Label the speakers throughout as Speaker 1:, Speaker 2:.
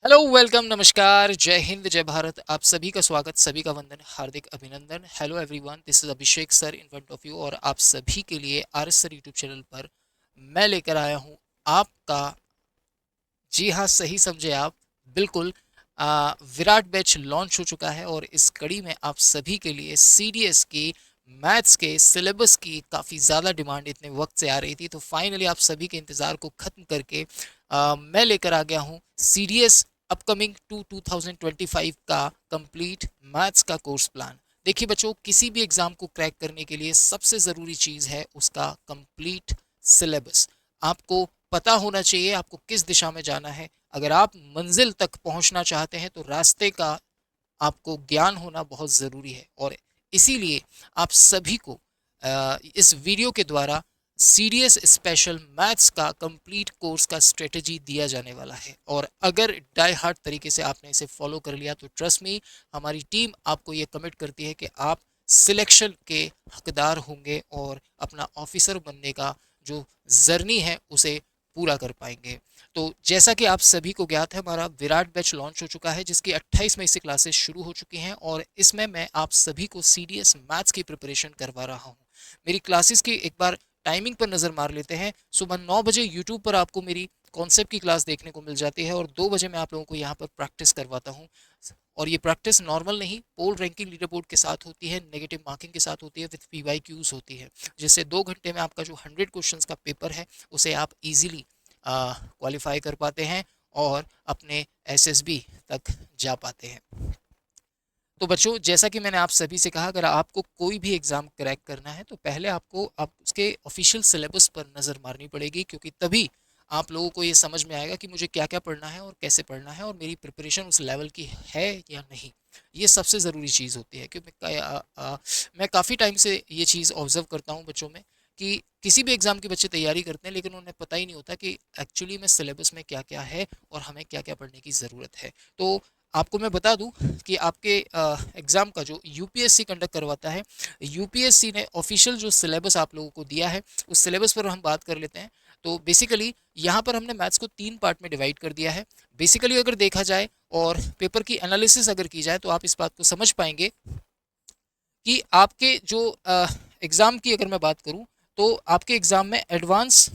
Speaker 1: Hello, welcome, नमस्कार, जय हिंद, जय भारत। आप सभी का स्वागत, सभी का वंदन, हार्दिक अभिनंदन। Hello everyone, this is Abhishek sir in front of you, और आप सभी के लिए R S sir YouTube channel पर मैं लेकर आया हूँ आपका, जी हाँ, सही समझे आप, बिल्कुल। विराट बैच लॉन्च हो चुका है और इस कड़ी में आप सभी के लिए सीडीएस की मैथ्स के सिलेबस की काफ़ी ज़्यादा डिमांड इतने वक्त से आ रही थी, तो फाइनली आप सभी के इंतज़ार को ख़त्म करके मैं लेकर आ गया हूँ सीडीएस अपकमिंग टू 2025 का कंप्लीट मैथ्स का कोर्स प्लान। देखिए बच्चों, किसी भी एग्ज़ाम को क्रैक करने के लिए सबसे ज़रूरी चीज़ है उसका कंप्लीट सिलेबस। आपको पता होना चाहिए आपको किस दिशा में जाना है। अगर आप मंजिल तक पहुंचना चाहते हैं तो रास्ते का आपको ज्ञान होना बहुत ज़रूरी है, और इसीलिए आप सभी को इस वीडियो के द्वारा सीडीएस स्पेशल मैथ्स का कंप्लीट कोर्स का स्ट्रेटजी दिया जाने वाला है। और अगर डाई हार्ड तरीके से आपने इसे फॉलो कर लिया तो ट्रस्ट मी, हमारी टीम आपको ये कमिट करती है कि आप सिलेक्शन के हकदार होंगे और अपना ऑफिसर बनने का जो जर्नी है उसे पूरा कर पाएंगे। तो जैसा कि आप सभी को ज्ञात है, हमारा विराट बैच लॉन्च हो चुका है जिसकी 28 मई से क्लासेस शुरू हो चुकी हैं, और इसमें मैं आप सभी को सीडीएस मैथ्स की प्रिपरेशन करवा रहा हूं। मेरी क्लासेस की एक बार टाइमिंग पर नज़र मार लेते हैं। सुबह 9 बजे यूट्यूब पर आपको मेरी कॉन्सेप्ट की क्लास देखने को मिल जाती है, और 2 बजे मैं आप लोगों को यहाँ पर प्रैक्टिस करवाता हूँ। और ये प्रैक्टिस नॉर्मल नहीं, पोल रैंकिंग लीडर बोर्ड के साथ होती है, नेगेटिव मार्किंग के साथ होती है, विद पीवाईक्यूज होती है, जिससे 2 घंटे में आपका जो 100 क्वेश्चंस का पेपर है उसे आप इजीली क्वालिफाई कर पाते हैं और अपने एसएसबी तक जा पाते हैं। तो बच्चों, जैसा कि मैंने आप सभी से कहा, अगर आपको कोई भी एग्ज़ाम क्रैक करना है तो पहले आपको आप उसके ऑफिशियल सिलेबस पर नज़र मारनी पड़ेगी, क्योंकि तभी आप लोगों को ये समझ में आएगा कि मुझे क्या क्या पढ़ना है और कैसे पढ़ना है, और मेरी प्रिपरेशन उस लेवल की है या नहीं। ये सबसे ज़रूरी चीज़ होती है, क्योंकि मैं काफ़ी टाइम से ये चीज़ ऑब्जर्व करता हूँ बच्चों में, कि किसी भी एग्ज़ाम के बच्चे तैयारी करते हैं लेकिन उन्हें पता ही नहीं होता कि एक्चुअली में सिलेबस में क्या क्या है और हमें क्या क्या पढ़ने की ज़रूरत है। तो आपको मैं बता दूं कि आपके एग्ज़ाम का जो यूपीएससी कंडक्ट करवाता है, यूपीएससी ने ऑफिशियल जो सिलेबस आप लोगों को दिया है उस सिलेबस पर हम बात कर लेते हैं। तो बेसिकली यहाँ पर हमने मैथ्स को 3 पार्ट में डिवाइड कर दिया है। बेसिकली अगर देखा जाए और पेपर की एनालिसिस अगर की जाए तो आप इस बात को समझ पाएंगे कि आपके जो एग्ज़ाम की अगर मैं बात करूं तो आपके एग्ज़ाम में एडवांस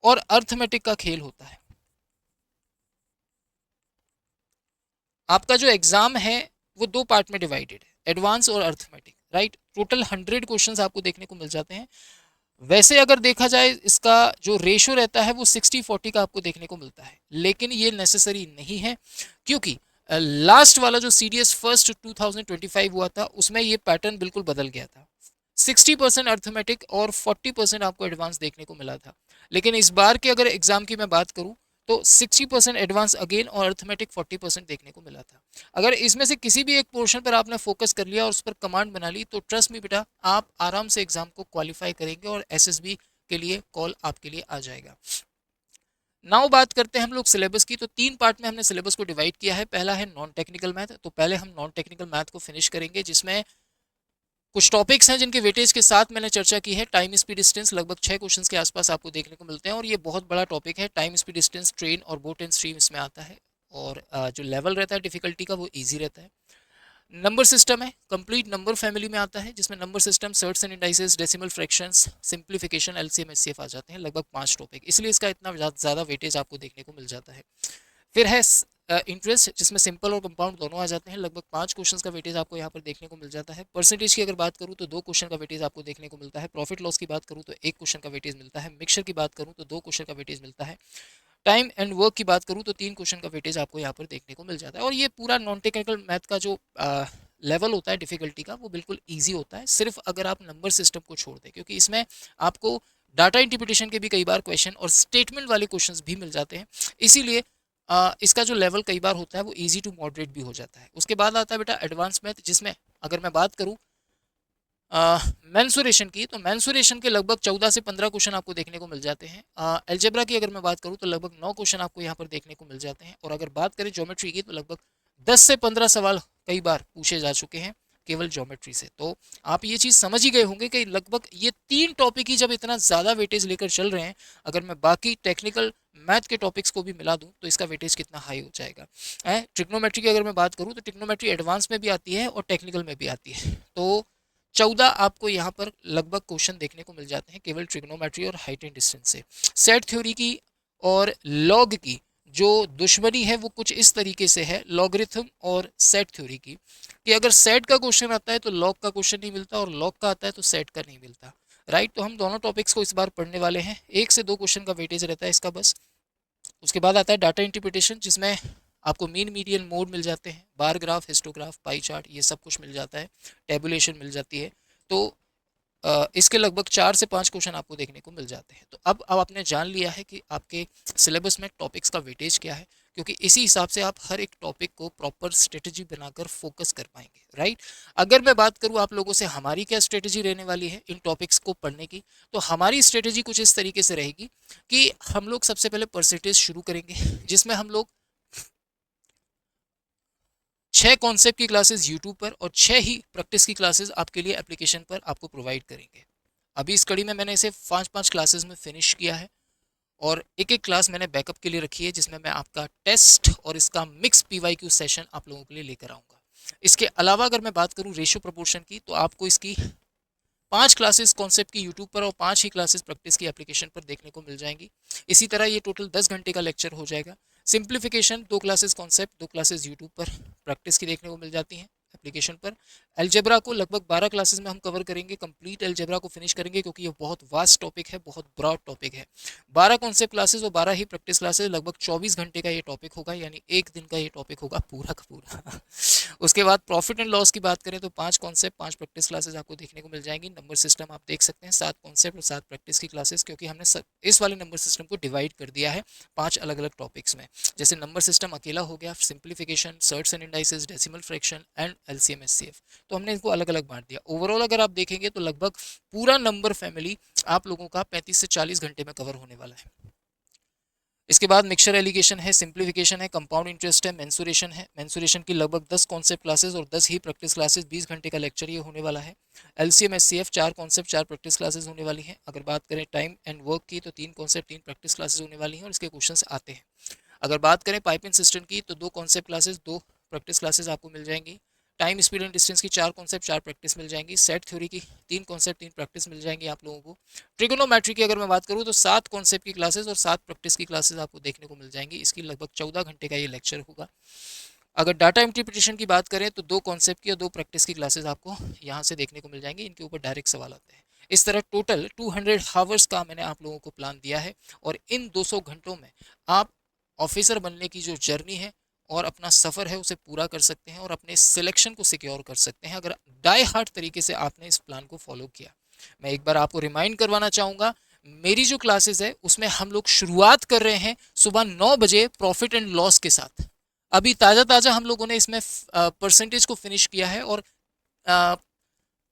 Speaker 1: और अर्थमेटिक का खेल होता है। आपका जो एग्जाम है वो 2 पार्ट में डिवाइडेड है, एडवांस और अर्थमेटिक, राइट। टोटल 100 क्वेश्चंस आपको देखने को मिल जाते हैं। वैसे अगर देखा जाए इसका जो रेशो रहता है वो 60-40 का आपको देखने को मिलता है, लेकिन ये नेसेसरी नहीं है, क्योंकि लास्ट वाला जो सीडीएस फर्स्ट 2025 हुआ था उसमें ये पैटर्न बिल्कुल बदल गया था। 60% अर्थमेटिक और 40% आपको एडवांस देखने को मिला था। लेकिन इस बार के अगर एग्जाम की मैं बात करूं तो 60% एडवांस अगेन और अर्थमेटिक 40% देखने को मिला था। अगर इसमें से किसी भी एक पोर्शन पर आपने फोकस कर लिया और उस पर कमांड बना ली तो ट्रस्ट मी बेटा, आप आराम से एग्जाम को क्वालिफाई करेंगे और एसएसबी के लिए कॉल आपके लिए आ जाएगा। नाउ बात करते हैं हम लोग सिलेबस की। तो 3 पार्ट में हमने सिलेबस को डिवाइड किया है। पहला है नॉन टेक्निकल मैथ, तो पहले हम नॉन टेक्निकल मैथ को फिनिश करेंगे, जिसमें कुछ टॉपिक्स हैं जिनके वेटेज के साथ मैंने चर्चा की है। टाइम स्पीड डिस्टेंस लगभग 6 क्वेश्चंस के आसपास आपको देखने को मिलते हैं, और ये बहुत बड़ा टॉपिक है। टाइम स्पीड डिस्टेंस ट्रेन और बोट एंड स्ट्रीम इसमें आता है, और जो लेवल रहता है डिफिकल्टी का वो ईजी रहता है। नंबर सिस्टम है, कंप्लीट नंबर फैमिली में आता है, जिसमें number system, surds and indices, decimal fractions, simplification, LCM HCF आ जाते हैं। लगभग 5 टॉपिक, इसलिए इसका इतना ज़्यादा वेटेज आपको देखने को मिल जाता है। फिर है इंटरेस्ट, जिसमें सिंपल और कंपाउंड दोनों आ जाते हैं। लगभग 5 क्वेश्चन का वेटेज आपको यहाँ पर देखने को मिल जाता है। परसेंटेज की अगर बात करूँ तो 2 क्वेश्चन का वेटेज आपको देखने को मिलता है। प्रॉफिट लॉस की बात करूँ तो 1 क्वेश्चन का वेटेज मिलता है। मिक्सचर की बात करूँ तो 2 क्वेश्चन का वेटेज मिलता है। टाइम एंड वर्क की बात करूँ तो 3 क्वेश्चन का वेटेज आपको यहाँ पर देखने को मिल जाता है। और ये पूरा नॉन टेक्निकल मैथ का जो लेवल होता है डिफिकल्टी का वो बिल्कुल ईजी होता है, सिर्फ अगर आप नंबर सिस्टम को छोड़ दें, क्योंकि इसमें आपको डाटा इंटरप्रिटेशन के भी कई बार क्वेश्चन और स्टेटमेंट वाले क्वेश्चंस भी मिल जाते हैं। इसीलिए इसका जो लेवल कई बार होता है वो इजी टू मॉडरेट भी हो जाता है। उसके बाद आता है बेटा एडवांस मैथ, जिसमें अगर मैं बात करूँ मैंसुरेशन की, तो मैंसुरेशन के लगभग 14 से 15 क्वेश्चन आपको देखने को मिल जाते हैं। एल्जेब्रा की अगर मैं बात करूँ तो लगभग 9 क्वेश्चन आपको यहाँ पर देखने को मिल जाते हैं। और अगर बात करें ज्योमेट्री की तो लगभग 10 से 15 सवाल कई बार पूछे जा चुके हैं केवल ज्योमेट्री से। तो आप ये चीज़ समझ ही गए होंगे कि लगभग ये 3 टॉपिक ही जब इतना ज़्यादा वेटेज लेकर चल रहे हैं, अगर मैं बाकी टेक्निकल मैथ के टॉपिक्स को भी मिला दूं तो इसका वेटेज कितना हाई हो जाएगा। ट्रिग्नोमेट्री की अगर मैं बात करूं तो ट्रिग्नोमेट्री एडवांस में भी आती है और टेक्निकल में भी आती है। तो 14 आपको यहाँ पर लगभग क्वेश्चन देखने को मिल जाते हैं केवल ट्रिग्नोमेट्री और हाइट एंड डिस्टेंस से। सेट थ्योरी की और लॉग की जो दुश्मनी है वो कुछ इस तरीके से है लॉगरिथम और सेट थ्योरी की, कि अगर सेट का क्वेश्चन आता है तो लॉग का क्वेश्चन नहीं मिलता, और लॉग का आता है तो सेट का नहीं मिलता। राइट, तो हम दोनों टॉपिक्स को इस बार पढ़ने वाले हैं। 1 से 2 क्वेश्चन का वेटेज रहता है इसका बस। उसके बाद आता है डाटा इंटरप्रिटेशन, जिसमें आपको मीन मीडियन मोड मिल जाते हैं, bar graph, histograph, pie chart, ये सब कुछ मिल जाता है, टेबुलेशन मिल जाती है। तो इसके लगभग 4 से 5 क्वेश्चन आपको देखने को मिल जाते हैं। तो अब आपने जान लिया है कि आपके सिलेबस में टॉपिक्स का वेटेज क्या है, क्योंकि इसी हिसाब से आप हर एक टॉपिक को प्रॉपर स्ट्रेटजी बनाकर फोकस कर पाएंगे। राइट, अगर मैं बात करूं आप लोगों से हमारी क्या स्ट्रेटजी रहने वाली है इन टॉपिक्स को पढ़ने की, तो हमारी स्ट्रेटजी कुछ इस तरीके से रहेगी कि हम लोग सबसे पहले परसेंटेज शुरू करेंगे, जिसमें हम लोग 6 कॉन्सेप्ट की क्लासेस यूट्यूब पर और 6 ही प्रैक्टिस की क्लासेस आपके लिए एप्लीकेशन पर आपको प्रोवाइड करेंगे। अभी इस कड़ी में मैंने इसे 5-5 क्लासेस में फिनिश किया है, और एक एक क्लास मैंने बैकअप के लिए रखी है, जिसमें मैं आपका टेस्ट और इसका मिक्स पीवाईक्यू सेशन आप लोगों के लिए लेकर आऊँगा। इसके अलावा अगर मैं बात करूँ रेशियो प्रपोर्शन की, तो आपको इसकी 5 क्लासेस कॉन्सेप्ट की यूट्यूब पर और 5 ही क्लासेस प्रैक्टिस की एप्लीकेशन पर देखने को मिल जाएंगी। इसी तरह ये टोटल 10 घंटे का लेक्चर हो जाएगा। Simplification 2 classes concept, 2 classes YouTube पर प्रैक्टिस की देखने को मिल जाती हैं एप्लीकेशन पर। अलजेब्रा को लगभग 12 क्लासेस में हम कवर करेंगे, कंप्लीट अलजेब्रा को फिनिश करेंगे, क्योंकि ये बहुत वास्ट टॉपिक है, बहुत ब्रॉड टॉपिक है। 12 कॉन्सेप्ट क्लासेस और 12 ही प्रैक्टिस क्लासेस, लगभग 24 घंटे का ये टॉपिक होगा, यानी एक दिन का ये टॉपिक होगा पूरा का पूरा। उसके बाद प्रॉफिट एंड लॉस की बात करें तो 5 कॉन्सेप्ट, 5 प्रैक्टिस क्लासेस आपको देखने को मिल जाएंगी। नंबर सिस्टम आप देख सकते हैं, 7 कॉन्सेप्ट और 7 प्रैक्टिस की क्लासेस, क्योंकि हमने इस वाले नंबर सिस्टम को डिवाइड कर दिया है 5 अलग अलग टॉपिक्स में। जैसे नंबर सिस्टम अकेला हो गया, simplification, shirts and indices, decimal fraction and LCM HCF, तो हमने इनको अलग अलग बांट दिया। ओवरऑल अगर आप देखेंगे तो लगभग पूरा नंबर फैमिली आप लोगों का 35 से 40 घंटे में कवर होने वाला है। इसके बाद मिक्सचर एलिगेशन है, सिंप्लीफिकेशन है, कंपाउंड इंटरेस्ट है, मेंसुरेशन है। मेंसुरेशन की लगभग 10 कॉन्सेप्ट क्लासेस और 10 ही प्रैक्टिस क्लासेस, 20 घंटे का लेक्चर ये होने वाला है। LCM HCF 4 concept, 4 practice classes होने वाली हैं। अगर बात करें टाइम एंड वर्क की, तो 3 कॉन्सेप्ट, 3 प्रैक्टिस क्लासेस होने वाली हैं, और इसके क्वेश्चंस आते हैं। अगर बात करें पाइपिंग सिस्टम की, तो 2 कॉन्सेप्ट क्लासेस, 2 प्रैक्टिस क्लासेस आपको मिल जाएंगी। टाइम, स्पीड एंड डिस्टेंस की 4 कॉन्सेप्ट, 4 प्रैक्टिस मिल जाएंगी। सेट थ्योरी की 3 कॉन्सेप्ट, 3 प्रैक्टिस मिल जाएंगी आप लोगों को। ट्रिगोनोमेट्री की अगर मैं बात करूँ तो 7 कॉन्सेप्ट की क्लासेस और 7 प्रैक्टिस की क्लासेस आपको देखने को मिल जाएंगी। इसकी लगभग 14 घंटे का ये लेक्चर होगा। अगर डाटा इंटरप्रिटेशन की बात करें तो 2 कॉन्सेप्ट की और 2 प्रैक्टिस की क्लासेस आपको यहाँ से देखने को मिल जाएंगी। इनके ऊपर डायरेक्ट सवाल आते हैं। इस तरह टोटल 200 हावर्स का मैंने आप लोगों को प्लान दिया है, और इन 200 घंटों में आप ऑफिसर बनने की जो जर्नी है और अपना सफ़र है उसे पूरा कर सकते हैं, और अपने सिलेक्शन को सिक्योर कर सकते हैं, अगर डाई हार्ट तरीके से आपने इस प्लान को फॉलो किया। मैं एक बार आपको रिमाइंड करवाना चाहूँगा, मेरी जो क्लासेस है उसमें हम लोग शुरुआत कर रहे हैं सुबह 9 बजे प्रॉफिट एंड लॉस के साथ। अभी ताज़ा ताज़ा हम लोगों ने इसमें परसेंटेज को फिनिश किया है, और आ,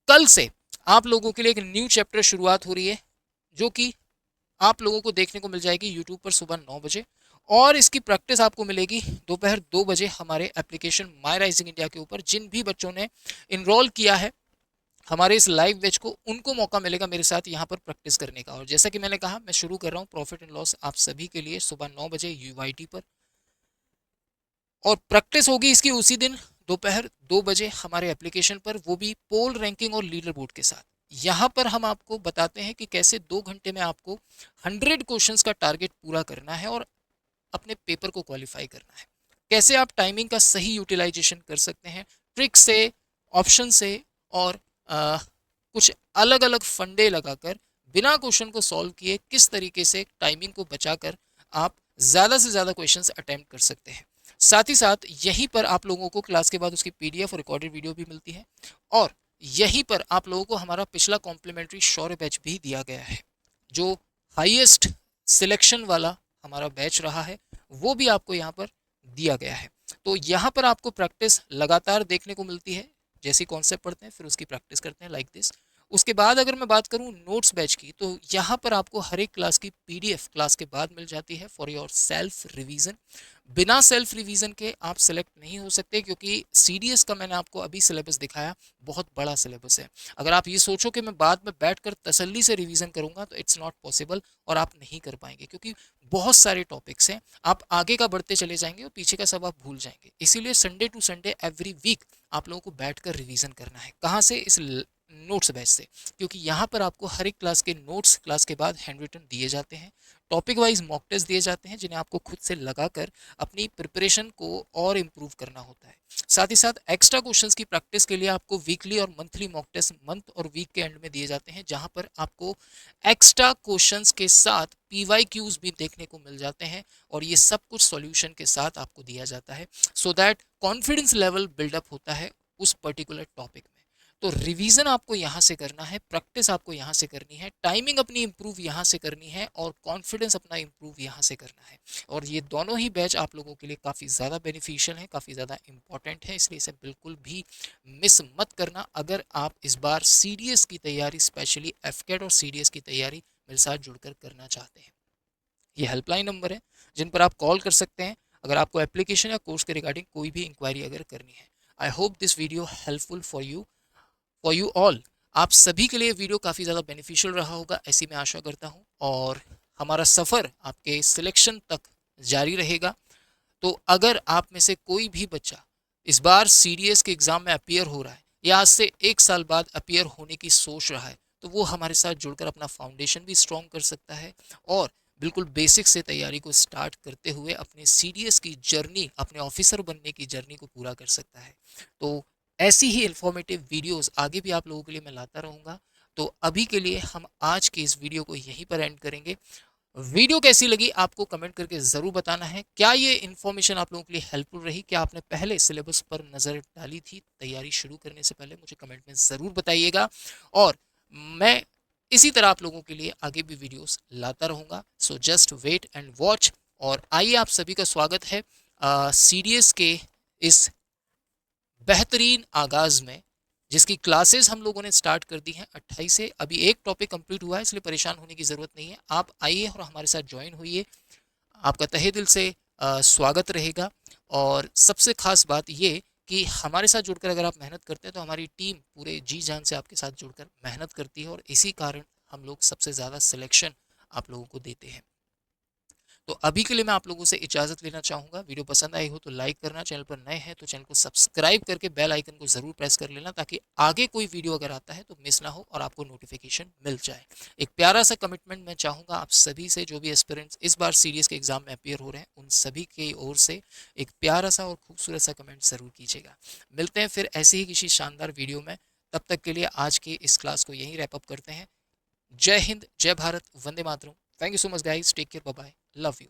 Speaker 1: कल से आप लोगों के लिए एक न्यू चैप्टर शुरुआत हो रही है, जो कि आप लोगों को देखने को मिल जाएगी यूट्यूब पर सुबह 9 बजे, और इसकी प्रैक्टिस आपको मिलेगी दोपहर 2 बजे हमारे एप्लीकेशन माय राइजिंग इंडिया के ऊपर। जिन भी बच्चों ने इनरोल किया है हमारे इस लाइव बैच को, उनको मौका मिलेगा मेरे साथ यहाँ पर प्रैक्टिस करने का। और जैसा कि मैंने कहा, मैं शुरू कर रहा हूँ प्रॉफिट एंड लॉस आप सभी के लिए सुबह 9 बजे यूआईटी पर, और प्रैक्टिस होगी इसकी उसी दिन दोपहर 2 बजे हमारे एप्लीकेशन पर, वो भी पोल रैंकिंग और लीडर बोर्ड के साथ। यहाँ पर हम आपको बताते हैं कि कैसे 2 घंटे में आपको 100 क्वेश्चंस का टारगेट पूरा करना है और अपने पेपर को क्वालिफाई करना है। कैसे आप टाइमिंग का सही यूटिलाइजेशन कर सकते हैं, ट्रिक से, ऑप्शन से, और कुछ अलग अलग फंडे लगाकर बिना क्वेश्चन को सॉल्व किए किस तरीके से टाइमिंग को बचाकर आप ज़्यादा से ज़्यादा क्वेश्चंस अटेम्प्ट कर सकते हैं। साथ ही साथ यहीं पर आप लोगों को क्लास के बाद उसकी पीडीएफ और रिकॉर्डेड वीडियो भी मिलती है, और यहीं पर आप लोगों को हमारा पिछला कॉम्प्लीमेंट्री शौर्य बैच भी दिया गया है, जो हाईएस्ट सिलेक्शन वाला हमारा बैच रहा है, वो भी आपको यहाँ पर दिया गया है। तो यहाँ पर आपको प्रैक्टिस लगातार देखने को मिलती है, जैसी कॉन्सेप्ट पढ़ते हैं फिर उसकी प्रैक्टिस करते हैं लाइक दिस। उसके बाद अगर मैं बात करूं नोट्स बैच की, तो यहाँ पर आपको हर एक क्लास की पीडीएफ क्लास के बाद मिल जाती है फॉर योर सेल्फ रिवीजन। बिना सेल्फ रिवीजन के आप सेलेक्ट नहीं हो सकते, क्योंकि सीडीएस का मैंने आपको अभी सिलेबस दिखाया, बहुत बड़ा सिलेबस है। अगर आप ये सोचो कि मैं बाद में बैठकर तसल्ली से रिवीजन करूंगा, तो इट्स नॉट पॉसिबल और आप नहीं कर पाएंगे, क्योंकि बहुत सारे टॉपिक्स हैं। आप आगे का बढ़ते चले जाएंगे और पीछे का सब आप भूल जाएंगे। इसीलिए Sunday to Sunday every week आप लोगों को बैठकर रिवीजन करना है। कहाँ से? इस नोट्स बैच से, क्योंकि यहाँ पर आपको हर एक क्लास के नोट्स क्लास के बाद हैंड रिटन दिए जाते हैं, टॉपिक वाइज मॉक टेस्ट दिए जाते हैं, जिन्हें आपको खुद से लगाकर अपनी प्रिपरेशन को और इम्प्रूव करना होता है। साथ ही साथ एक्स्ट्रा क्वेश्चंस की प्रैक्टिस के लिए आपको वीकली और मंथली मॉक टेस्ट मंथ और वीक के एंड में दिए जाते हैं, जहां पर आपको एक्स्ट्रा क्वेश्चंस के साथ पीवाईक्यूज भी देखने को मिल जाते हैं, और ये सब कुछ सॉल्यूशन के साथ आपको दिया जाता है, so that confidence level build up होता है उस पर्टिकुलर टॉपिक में। तो रिवीजन आपको यहाँ से करना है, प्रैक्टिस आपको यहाँ से करनी है, टाइमिंग अपनी इंप्रूव यहाँ से करनी है, और कॉन्फिडेंस अपना इंप्रूव यहाँ से करना है। और ये दोनों ही बैच आप लोगों के लिए काफ़ी ज़्यादा बेनिफिशियल है, काफ़ी ज़्यादा इंपॉर्टेंट है, इसलिए इसे बिल्कुल भी मिस मत करना। अगर आप इस बार सीडीएस की तैयारी, स्पेशली एफकेट और सीडीएस की तैयारी मेरे साथ जुड़कर करना चाहते हैं, ये हेल्पलाइन नंबर है जिन पर आप कॉल कर सकते हैं अगर आपको एप्लीकेशन या कोर्स के रिगार्डिंग कोई भी इंक्वायरी अगर करनी है। I hope this video helpful for you all. आप सभी के लिए वीडियो काफ़ी ज़्यादा बेनिफिशियल रहा होगा, ऐसी मैं आशा करता हूँ, और हमारा सफ़र आपके सिलेक्शन तक जारी रहेगा। तो अगर आप में से कोई भी बच्चा इस बार सीडीएस के एग्ज़ाम में अपीयर हो रहा है, या आज से 1 साल बाद अपीयर होने की सोच रहा है, तो वो हमारे साथ जुड़कर अपना फाउंडेशन भी स्ट्रॉन्ग कर सकता है, और बिल्कुल बेसिक से तैयारी को स्टार्ट करते हुए अपने सीडीएस की जर्नी, अपने ऑफिसर बनने की जर्नी को पूरा कर सकता है। तो ऐसी ही इन्फॉर्मेटिव वीडियोस आगे भी आप लोगों के लिए मैं लाता रहूँगा। तो अभी के लिए हम आज के इस वीडियो को यहीं पर एंड करेंगे। वीडियो कैसी लगी आपको कमेंट करके ज़रूर बताना है। क्या ये इन्फॉर्मेशन आप लोगों के लिए हेल्पफुल रही? क्या आपने पहले सिलेबस पर नज़र डाली थी तैयारी शुरू करने से पहले? मुझे कमेंट में ज़रूर बताइएगा, और मैं इसी तरह आप लोगों के लिए आगे भी वीडियोस लाता रहूँगा। So just wait and watch. और आइए, आप सभी का स्वागत है सीडीएस के इस बेहतरीन आगाज़ में, जिसकी क्लासेस हम लोगों ने स्टार्ट कर दी हैं 28 से। अभी एक टॉपिक कंप्लीट हुआ है, इसलिए परेशान होने की ज़रूरत नहीं है। आप आइए और हमारे साथ ज्वाइन होइए, आपका तहे दिल से स्वागत रहेगा। और सबसे खास बात ये कि हमारे साथ जुड़कर अगर आप मेहनत करते हैं, तो हमारी टीम पूरे जी जान से आपके साथ जुड़कर मेहनत करती है, और इसी कारण हम लोग सबसे ज़्यादा सिलेक्शन आप लोगों को देते हैं। तो अभी के लिए मैं आप लोगों से इजाज़त लेना चाहूँगा। वीडियो पसंद आई हो तो लाइक करना, चैनल पर नए हैं तो चैनल को सब्सक्राइब करके बेल आइकन को ज़रूर प्रेस कर लेना, ताकि आगे कोई वीडियो अगर आता है तो मिस ना हो और आपको नोटिफिकेशन मिल जाए। एक प्यारा सा कमिटमेंट मैं चाहूँगा आप सभी से, जो भी एस्पिरेंट्स इस बार सीरीज़ के एग्ज़ाम में अपीयर हो रहे हैं, उन सभी की ओर से एक प्यारा सा और खूबसूरत सा कमेंट ज़रूर कीजिएगा। मिलते हैं फिर ऐसे ही किसी शानदार वीडियो में। तब तक के लिए आज की इस क्लास को यहीं रैप अप करते हैं। जय हिंद, जय भारत, वंदे मातरम। Thank you so much guys, take care, bye bye, love you.